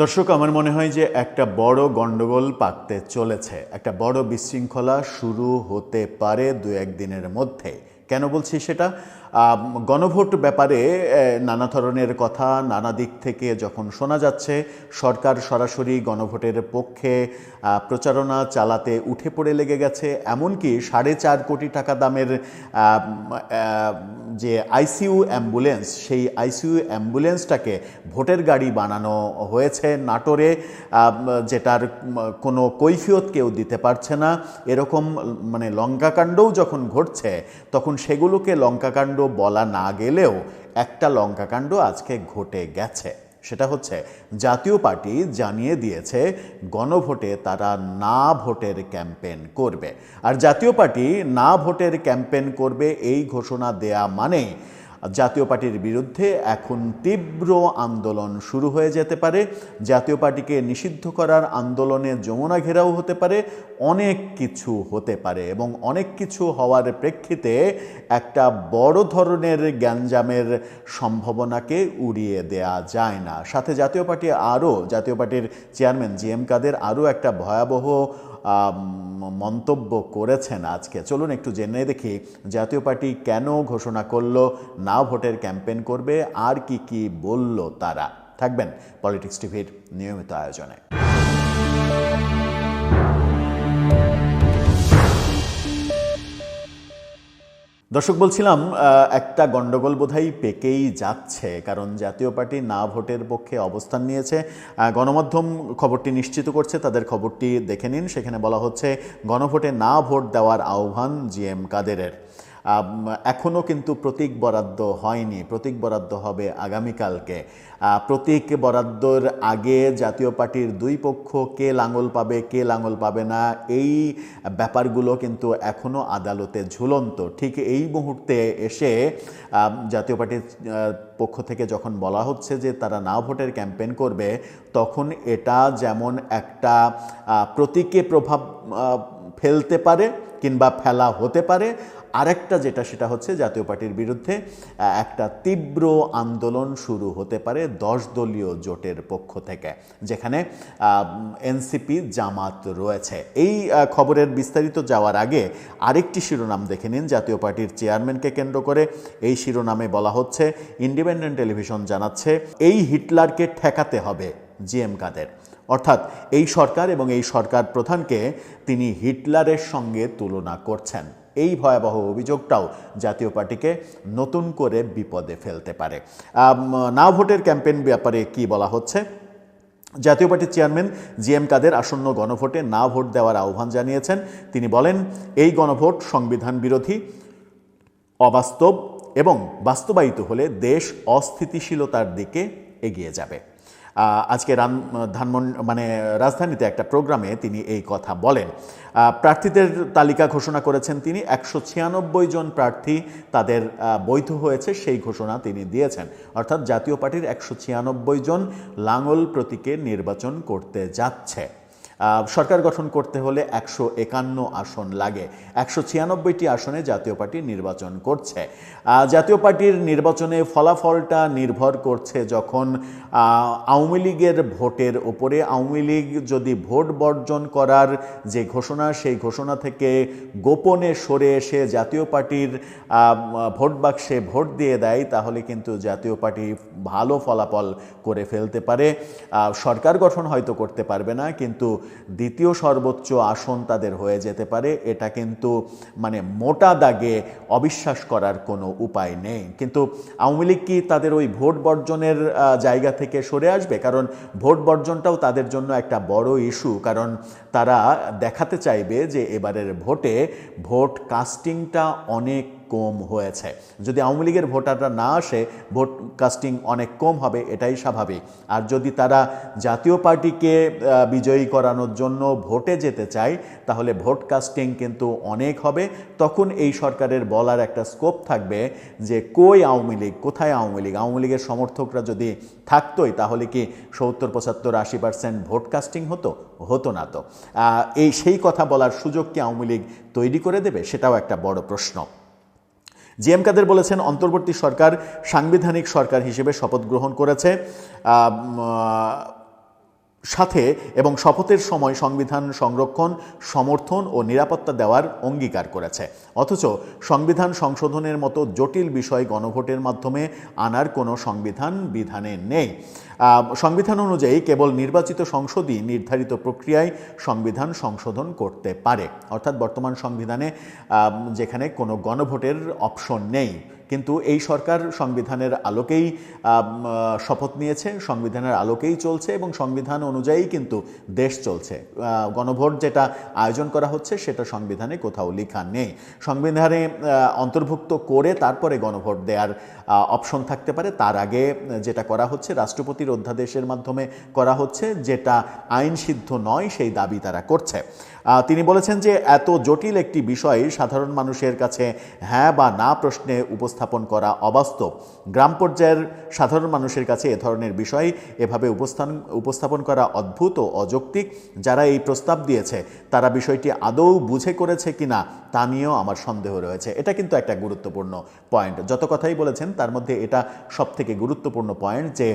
দর্শক, আমার মনে হয় যে একটা বড় গন্ডগোল পাকতে চলেছে। একটা বড় বিশৃঙ্খলা শুরু হতে পারে দু একদিনের মধ্যে। কেন বলছি সেটা? গণভোট ব্যাপারে নানা ধরনের কথা নানা দিক থেকে যখন শোনা যাচ্ছে, সরকার সরাসরি গণভোটের পক্ষে প্রচারণা চালাতে উঠে পড়ে লেগে গেছে। এমনকি 4.5 কোটি টাকা দামের যে আইসিইউ অ্যাম্বুলেন্স, সেই আইসিইউ অ্যাম্বুলেন্সটাকে ভোটের গাড়ি বানানো হয়েছে নাটোরে, যেটার কোনো কৈফিয়ত কেউ দিতে পারছে না। এরকম লঙ্কাকাণ্ডও যখন ঘটছে, তখন সেগুলোকে লঙ্কাকাণ্ড বলা না গেলেও একটা লঙ্কাকাণ্ড আজকে ঘটে গেছে। সেটা হচ্ছে, জাতীয় পার্টি জানিয়ে দিয়েছে গণভোটে তারা না ভোটের ক্যাম্পেইন করবে। আর জাতীয় পার্টি না ভোটের ক্যাম্পেইন করবে এই ঘোষণা দেয়া মানে জাতীয় পার্টির বিরুদ্ধে এখন তীব্র আন্দোলন শুরু হয়ে যেতে পারে। জাতীয় পার্টিকে নিষিদ্ধ করার আন্দোলনে যমুনা ঘেরাও হতে পারে, অনেক কিছু হতে পারে। এবং অনেক কিছু হওয়ার প্রেক্ষিতে একটা বড় ধরনের গ্যাঞ্জামের সম্ভাবনাকে উড়িয়ে দেয়া যায় না। সাথে জাতীয় পার্টির চেয়ারম্যান জিএম কাদের আরও একটা ভয়াবহ মন্তব্য করেছেন আজকে। চলুন একটু জেনে দেখি জাতীয় পার্টি কেন ঘোষণা করলো না ভোটের ক্যাম্পেইন করবে, আর কি কি বলল তারা। থাকবেন পলিটিক্স টিভির নিয়মিত আয়োজনে। দর্শক, বলছিলাম একটা গন্ডগোল বোধহয় পেকেই যাচ্ছে, কারণ জাতীয় পার্টি না ভোটের পক্ষে অবস্থান নিয়েছে। গণমাধ্যম খবরটি নিশ্চিত করছে, তাদের খবরটি দেখে নিন। সেখানে বলা হচ্ছে গণভোটে না ভোট দেওয়ার আহ্বান জিএম কাদেরের। এখনও কিন্তু প্রতীক বরাদ্দ হয়নি, প্রতীক বরাদ্দ হবে আগামীকালকে। প্রতীক বরাদ্দর আগে জাতীয় পার্টির দুই পক্ষ কে লাঙল পাবে কে লাঙল পাবে না, এই ব্যাপারগুলো কিন্তু এখনও আদালতে ঝুলন্ত। ঠিক এই মুহূর্তে এসে জাতীয় পার্টির পক্ষ থেকে যখন বলা হচ্ছে যে তারা না ভোটের ক্যাম্পেইন করবে, তখন এটা যেমন একটা প্রতীকে প্রভাব ফেলতে পারে কিংবা ফেলা হতে পারে। আরেকটা সেটা হচ্ছে জাতীয় পার্টির বিরুদ্ধে একটা তীব্র আন্দোলন শুরু হতে পারে 10 দলীয় জোটের পক্ষ থেকে, যেখানে এনসিপি জামাত রয়েছে। এই খবরের বিস্তারিত যাওয়ার আগে আরেকটি শিরোনাম দেখে নিন জাতীয় পার্টির চেয়ারম্যানকে কেন্দ্র করে। এই শিরোনামে বলা হচ্ছে, ইন্ডিপেন্ডেন্ট টেলিভিশন জানাচ্ছে, এই হিটলারকে ঠেকাতে হবে জিএম কাদের। অর্থাৎ এই সরকার এবং এই সরকার প্রধানকে তিনি হিটলারের সঙ্গে তুলনা করছেন। এই ভয়াবহ অভিযোগটাও জাতীয় পার্টিকে নতুন করে বিপদে ফেলতে পারে। না ভোটের ক্যাম্পেইন ব্যাপারে কি বলা হচ্ছে? জাতীয় পার্টির চেয়ারম্যান জিএম কাদের আসন্ন গণভোটে না ভোট দেওয়ার আহ্বান জানিয়েছেন। তিনি বলেন, এই গণভোট সংবিধান বিরোধী, অবাস্তব এবং বাস্তবায়িত হলে দেশ অস্থিতিশীলতার দিকে এগিয়ে যাবে। আজকে রাজধানীতে একটা প্রোগ্রামে তিনি এই কথা বলেন। প্রার্থীদের তালিকা ঘোষণা করেছেন তিনি। 196 জন প্রার্থী তাদের বৈধ হয়েছে, সেই ঘোষণা তিনি দিয়েছেন। অর্থাৎ জাতীয় পার্টির 196 জন লাঙল প্রতীকে নির্বাচন করতে যাচ্ছে। সরকার গঠন করতে হলে 151 আসন লাগে। 196টি আসনে জাতীয় পার্টি নির্বাচন করছে। জাতীয় পার্টির নির্বাচনে ফলাফলটা নির্ভর করছে যখন আওয়ামী লীগের ভোটের ওপরে। আওয়ামী লীগ যদি ভোট বর্জন করার যে ঘোষণা, সেই ঘোষণা থেকে গোপনে সরে এসে জাতীয় পার্টির ভোট বাক্সে ভোট দিয়ে দেয়, তাহলে কিন্তু জাতীয় পার্টি ভালো ফলাফল করে ফেলতে পারে। সরকার গঠন হয়তো করতে পারবে না, কিন্তু দ্বিতীয় সর্বোচ্চ আসন তাদের হয়ে যেতে পারে। এটা কিন্তু মোটা দাগে অবিশ্বাস করার কোনো উপায় নেই। কিন্তু আওয়ামী লীগ কি তাদের ওই ভোট বর্জনের জায়গা থেকে সরে আসবে? কারণ ভোট বর্জনটাও তাদের জন্য একটা বড় ইস্যু, কারণ তারা দেখাতে চাইবে যে এবারের ভোটে ভোট কাস্টিংটা অনেক কম হয়েছে। যদি আওয়ামী লীগের ভোটাররা না আসে, ভোট কাস্টিং অনেক কম হবে, এটাই স্বাভাবিক। আর যদি তারা জাতীয় পার্টিকে বিজয়ী করানোর জন্য ভোটে যেতে চায়, তাহলে ভোট কাস্টিং কিন্তু অনেক হবে। তখন এই সরকারের বলার একটা স্কোপ থাকবে যে কই আওয়ামী লীগ, কোথায় আওয়ামী লীগ? আওয়ামী লীগের সমর্থকরা যদি থাকতোই, তাহলে কি 70, 75, 80% ভোট কাস্টিং হতো না তো। সেই কথা বলার সুযোগ কি আওয়ামী লীগ তৈরি করে দেবে? সেটাও একটা বড় প্রশ্ন। জিএম কাদের বলেছেন, অন্তর্বর্তী সরকার সাংবিধানিক সরকার হিসেবে শপথ গ্রহণ করেছে। সাথে এবং শপথের সময় সংবিধান সংরক্ষণ, সমর্থন ও নিরাপত্তা দেওয়ার অঙ্গীকার করেছে। অথচ সংবিধান সংশোধনের মতো জটিল বিষয় গণভোটের মাধ্যমে আনার কোনো সংবিধান বিধানে নেই। সংবিধান অনুযায়ী কেবল নির্বাচিত সংসদই নির্ধারিত প্রক্রিয়ায় সংবিধান সংশোধন করতে পারে। অর্থাৎ বর্তমান সংবিধানে যেখানে কোনো গণভোটের অপশন নেই, কিন্তু এই সরকার সংবিধানের আলোকেই শপথ নিয়েছে, সংবিধানের আলোকেই চলছে এবং সংবিধান অনুযায়ী কিন্তু দেশ চলছে। গণভোট যেটা আয়োজন করা হচ্ছে সেটা সংবিধানে কোথাও লেখা নেই। সংবিধানে অন্তর্ভুক্ত করে তারপরে গণভোট দেওয়ার অপশন থাকতে পারে, তার আগে যেটা করা হচ্ছে রাষ্ট্রপতির অধ্যাদেশের মাধ্যমে করা হচ্ছে, যেটা আইনসিদ্ধ নয় সেই দাবি তারা করছে। তিনি বলেছেন যে এত জটিল একটি বিষয় সাধারণ মানুষের কাছে হ্যাঁ বা না প্রশ্নে উপস্থাপন করা অবাস্তব। গ্রাম পর্যায়ের সাধারণ মানুষের কাছে এ ধরনের বিষয় এভাবে উপস্থাপন করা অদ্ভুত ও অযৌক্তিক। যারা এই প্রস্তাব দিয়েছে তারা বিষয়টি আদৌ বুঝে করেছে কিনা তা নিয়েও আমার সন্দেহ রয়েছে। এটা কিন্তু একটা গুরুত্বপূর্ণ পয়েন্ট। যত কথাই বলেছেন তার মধ্যে এটা সবথেকে গুরুত্বপূর্ণ পয়েন্ট যে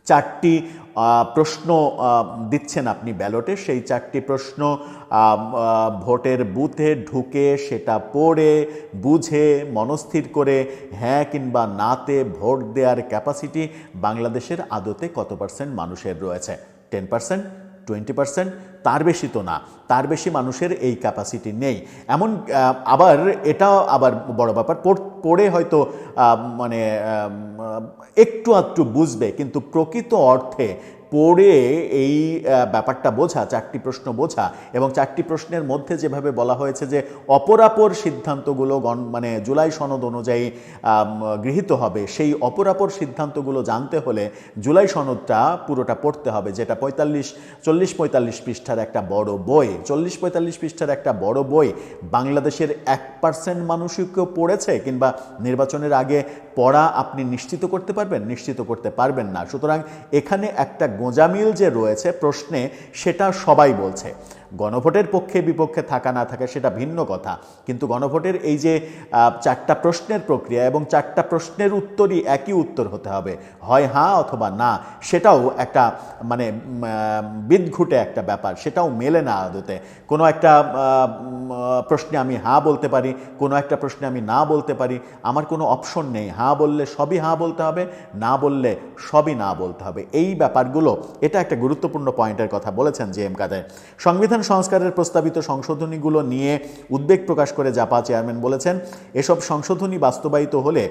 4টি প্রশ্ন দিচ্ছেন আপনি ব্যালটে, সেই 4টি প্রশ্ন ভোটের বুথে ঢুকে সেটা পড়ে বুঝে মনস্থির করে হ্যাঁ কিংবা নাতে ভোট দেওয়ার ক্যাপাসিটি বাংলাদেশের আদতে কত পার্সেন্ট মানুষের রয়েছে? 10%, 20%? তার বেশি তো না, তার বেশি মানুষের এই ক্যাপাসিটি নেই। এমন আবার এটাও আবার বড় ব্যাপার, পড়ে হয়তো মানে একটু আধটু বুঝবে, কিন্তু প্রকৃত অর্থে পড়ে এই ব্যাপারটা বোঝা, 4টি প্রশ্ন বোঝা এবং 4টি প্রশ্নের মধ্যে যেভাবে বলা হয়েছে যে অপরাপর সিদ্ধান্তগুলো মানে জুলাই সনদ অনুযায়ী গৃহীত হবে, সেই অপরাপর সিদ্ধান্তগুলো জানতে হলে জুলাই সনদটা পুরোটা পড়তে হবে, যেটা 40-45 পৃষ্ঠার একটা বড় বই। 40-45 পৃষ্ঠার একটা বড় বই বাংলাদেশের 1% মানুষই কেউ পড়েছে কিংবা নির্বাচনের আগে পড়া আপনি নিশ্চিত করতে পারবেন? নিশ্চিত করতে পারবেন না। সুতরাং এখানে একটা গোঁজামিল যে রয়েছে প্রশ্নে, সেটা সবাই বলছে। গণভোটের পক্ষে বিপক্ষে থাকা না থাকা সেটা ভিন্ন কথা, কিন্তু গণভোটের এই যে 4টা প্রশ্নের প্রক্রিয়া এবং 4টা প্রশ্নের উত্তরই একই উত্তর হতে হবে, হয় হ্যাঁ অথবা না, সেটাও একটা মানে বিদঘুটে একটা ব্যাপার, সেটাও মেলে না আদতে। কোনো একটা প্রশ্নে আমি হ্যাঁ বলতে পারি, কোনো একটা প্রশ্নে আমি না বলতে পারি, আমার কোনো অপশন নেই। হ্যাঁ বললে সবই হ্যাঁ বলতে হবে, না বললে সবই না বলতে হবে। এই ব্যাপারগুলো, এটা একটা গুরুত্বপূর্ণ পয়েন্টের কথা বলেছেন JM কাদের। সংবিধান সংস্কারের প্রস্তাবিত সংশোধনীগুলো নিয়ে উদ্বেগ প্রকাশ করে জাপা চেয়ারম্যান বলেছেন, এসব সংশোধনী বাস্তবায়িত হলে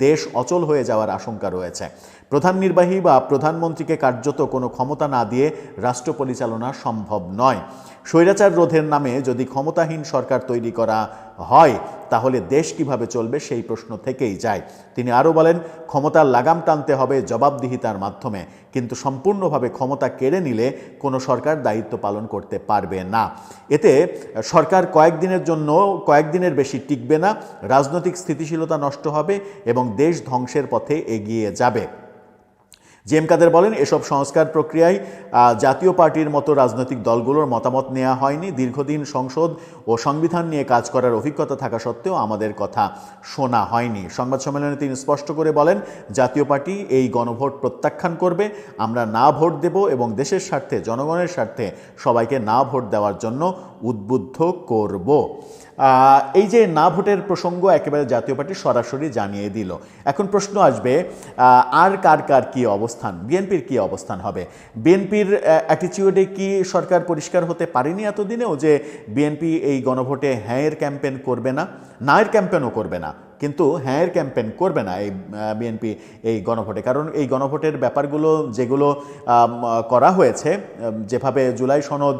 দেশ অচল হয়ে যাওয়ার আশঙ্কা রয়েছে। প্রধান নির্বাহী বা প্রধানমন্ত্রীকে কার্যত কোনো ক্ষমতা না দিয়ে রাষ্ট্র পরিচালনা সম্ভব নয়। স্বৈরাচার রোধের নামে যদি ক্ষমতাহীন সরকার তৈরি করা হয় তাহলে দেশ কিভাবে চলবে সেই প্রশ্ন থেকেই যায়। তিনি আরও বলেন, ক্ষমতার লাগাম টানতে হবে জবাবদিহিতার মাধ্যমে, কিন্তু সম্পূর্ণভাবে ক্ষমতা কেড়ে নিলে কোনো সরকার দায়িত্ব পালন করতে পারবে না। এতে সরকার কয়েকদিনের বেশি টিকবে না, রাজনৈতিক স্থিতিশীলতা নষ্ট হবে এবং দেশ ধ্বংসের পথে এগিয়ে যাবে। JM কাদের বলেন, এসব সংস্কার প্রক্রিয়ায় জাতীয় পার্টির মতো রাজনৈতিক দলগুলোর মতামত নেওয়া হয়নি। দীর্ঘদিন সংসদ ও সংবিধান নিয়ে কাজ করার অভিজ্ঞতা থাকা সত্ত্বেও আমাদের কথা শোনা হয়নি। সংবাদ সম্মেলনে তিনি স্পষ্ট করে বলেন, জাতীয় পার্টি এই গণভোট প্রত্যাখ্যান করবে। আমরা না ভোট দেব এবং দেশের স্বার্থে, জনগণের স্বার্থে সবাইকে না ভোট দেওয়ার জন্য উদ্বুদ্ধ করব। এই যে না ভোটের প্রসঙ্গ একেবারে জাতীয় পার্টি সরাসরি জানিয়ে দিল। এখন প্রশ্ন আসবে, আর কার কী অবস্থান? বিএনপির কী অবস্থান হবে? বিএনপির অ্যাটিচিউডে কি সরকার পরিষ্কার হতে পারেনি এতদিনেও যে বিএনপি এই গণভোটে হ্যাঁয়ের ক্যাম্পেন করবে না? নায়ের ক্যাম্পেনও করবে না, কিন্তু হ্যাঁয়ের ক্যাম্পেন করবে না এই বিএনপি এই গণভোটে। কারণ এই গণভোটের ব্যাপারগুলো যেগুলো করা হয়েছে, যেভাবে জুলাই সনদ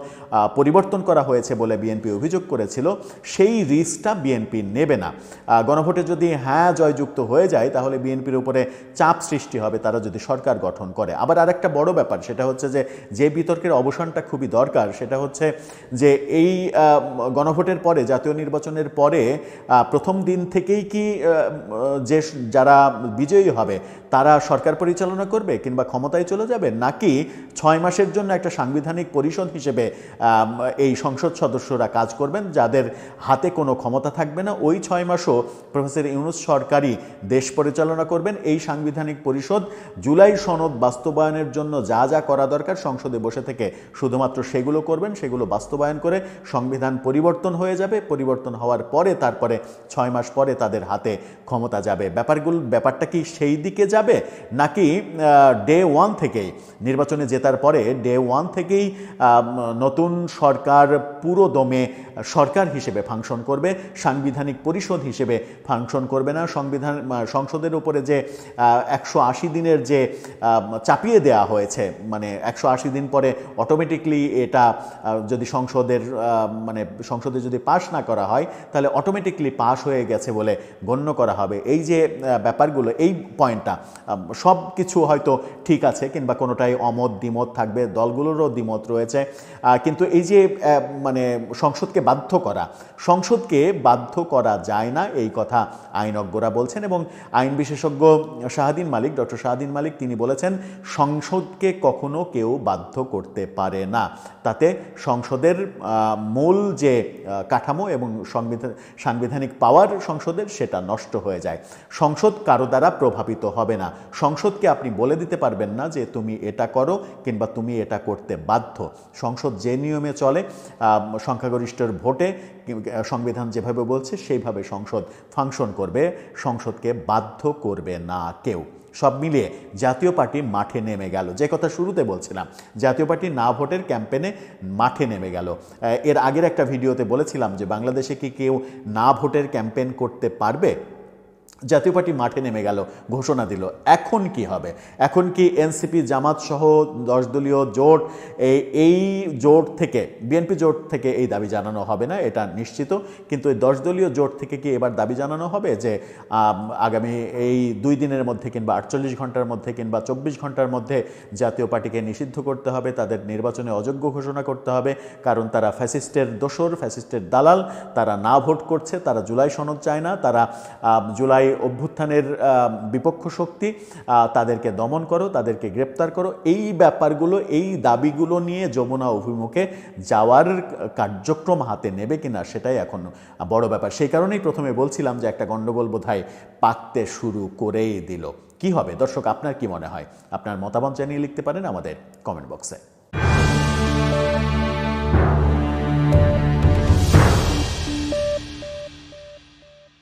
পরিবর্তন করা হয়েছে বলে বিএনপি অভিযোগ করেছিল, সেই রিস্কটা বিএনপি নেবে না। গণভোটে যদি হ্যাঁ জয়যুক্ত হয়ে যায় তাহলে বিএনপির উপরে চাপ সৃষ্টি হবে তারা যদি সরকার গঠন করে। আবার আরেকটা বড় ব্যাপার, সেটা হচ্ছে যে বিতর্কের অবসানটা খুবই দরকার, সেটা হচ্ছে যে এই গণভোটের পরে, জাতীয় নির্বাচনের পরে প্রথম দিন থেকেই কি যে যারা বিজয়ী হবে তারা সরকার পরিচালনা করবে কিংবা ক্ষমতায় চলে যাবে, নাকি 6 মাসের জন্য একটা সাংবিধানিক পরিষদ হিসেবে এই সংসদ সদস্যরা কাজ করবেন, যাদের হাতে কোনো ক্ষমতা থাকবে না। ওই 6 মাসও প্রফেসর ইউনূস সরকারই দেশ পরিচালনা করবেন। এই সাংবিধানিক পরিষদ জুলাই সনদ বাস্তবায়নের জন্য যা যা করা দরকার সংসদে বসে থেকে শুধুমাত্র সেগুলো করবেন, সেগুলো বাস্তবায়ন করে সংবিধান পরিবর্তন হয়ে যাবে। পরিবর্তন হওয়ার পরে তারপরে 6 মাস পরে তাদের হাতে ক্ষমতা যাবে। ব্যাপারটা কি সেই দিকে যাবে, নাকি ডে 1 থেকেই নির্বাচনে জেতার পরে ডে 1 থেকেই নতুন সরকার পুরো দমে সরকার হিসেবে ফাংশন করবে, সাংবিধানিক পরিষদ হিসেবে ফাংশন করবে না? সংসদের উপরে যে 180 দিনের যে চাপিয়ে দেওয়া হয়েছে, মানে 180 দিন পরে অটোমেটিকলি এটা যদি সংসদে যদি পাশ না করা হয় তাহলে অটোমেটিকলি পাশ হয়ে গেছে বলে গণ্য করা হবে। এই যে ব্যাপারগুলো, এই পয়েন্টটা সব কিছু হয়তো ঠিক আছে কিংবা কোনোটাই অমত দ্বিমত থাকবে, দলগুলোরও দ্বিমত রয়েছে, কিন্তু এই যে সংসদকে বাধ্য করা যায় না, এই কথা আইনজ্ঞরা বলছেন। এবং আইন বিশেষজ্ঞ ডক্টর শাহদ্বীন মালিক তিনি বলেছেন সংসদকে কখনো কেউ বাধ্য করতে পারে না, তাতে সংসদের মূল যে কাঠামো এবং সাংবিধানিক পাওয়ার সংসদের সেটা নষ্ট হয়ে যায়। সংসদ কারো দ্বারা প্রভাবিত হবে না। সংসদকে আপনি বলে দিতে পারবেন না যে তুমি এটা করো কিংবা তুমি এটা করতে বাধ্য। সংসদ যে নিয়মে চলে, সংখ্যাগরিষ্ঠের ভোটে সংবিধান যেভাবে বলছে সেইভাবে সংসদ ফাংশন করবে, সংসদকে বাধ্য করবে না কেউ। সব মিলিয়ে জাতীয় পার্টি মাঠে নেমে গেল, যে কথা শুরুতে বলছিলাম, জাতীয় পার্টি না ভোটের ক্যাম্পেনে মাঠে নেমে গেল। এর আগের একটা ভিডিওতে বলেছিলাম যে বাংলাদেশে কি কেউ না ভোটের ক্যাম্পেন করতে পারবে? জাতীয় পার্টি মাঠে নেমে গেল, ঘোষণা দিল। এখন কি হবে? এখন কি এনসিপি জামাত সহ 10 দলীয় জোট, এই জোট থেকে, বিএনপি জোট থেকে এই দাবি জানানো হবে না, এটা নিশ্চিত। কিন্তু এই 10 দলীয় জোট থেকে কি এবার দাবি জানানো হবে যে আগামী এই 2 দিনের মধ্যে কিংবা 48 ঘন্টার মধ্যে কিংবা 24 ঘন্টার মধ্যে জাতীয় পার্টিকে নিষিদ্ধ করতে হবে, তাদের নির্বাচনে অযোগ্য ঘোষণা করতে হবে, কারণ তারা ফ্যাসিস্টের দোসর, ফ্যাসিস্টের দালাল, তারা না ভোট করছে, তারা জুলাই সনদ চায় না, তারা জুলাই অভ্যুত্থানের বিপক্ষ শক্তি, তাদেরকে দমন করো, তাদেরকে গ্রেপ্তার করো। এই ব্যাপারগুলো, এই দাবিগুলো নিয়ে যমুনা অভিমুখে যাওয়ার কার্যক্রম হাতে নেবে কিনা সেটাই এখন বড় ব্যাপার। সেই কারণেই প্রথমে বলছিলাম যে একটা গণ্ডগোল বোধহয় পাকতে শুরু করেই দিল। কি হবে দর্শক, আপনার কি মনে হয়? আপনার মতামত জানিয়ে লিখতে পারেন আমাদের কমেন্ট বক্সে।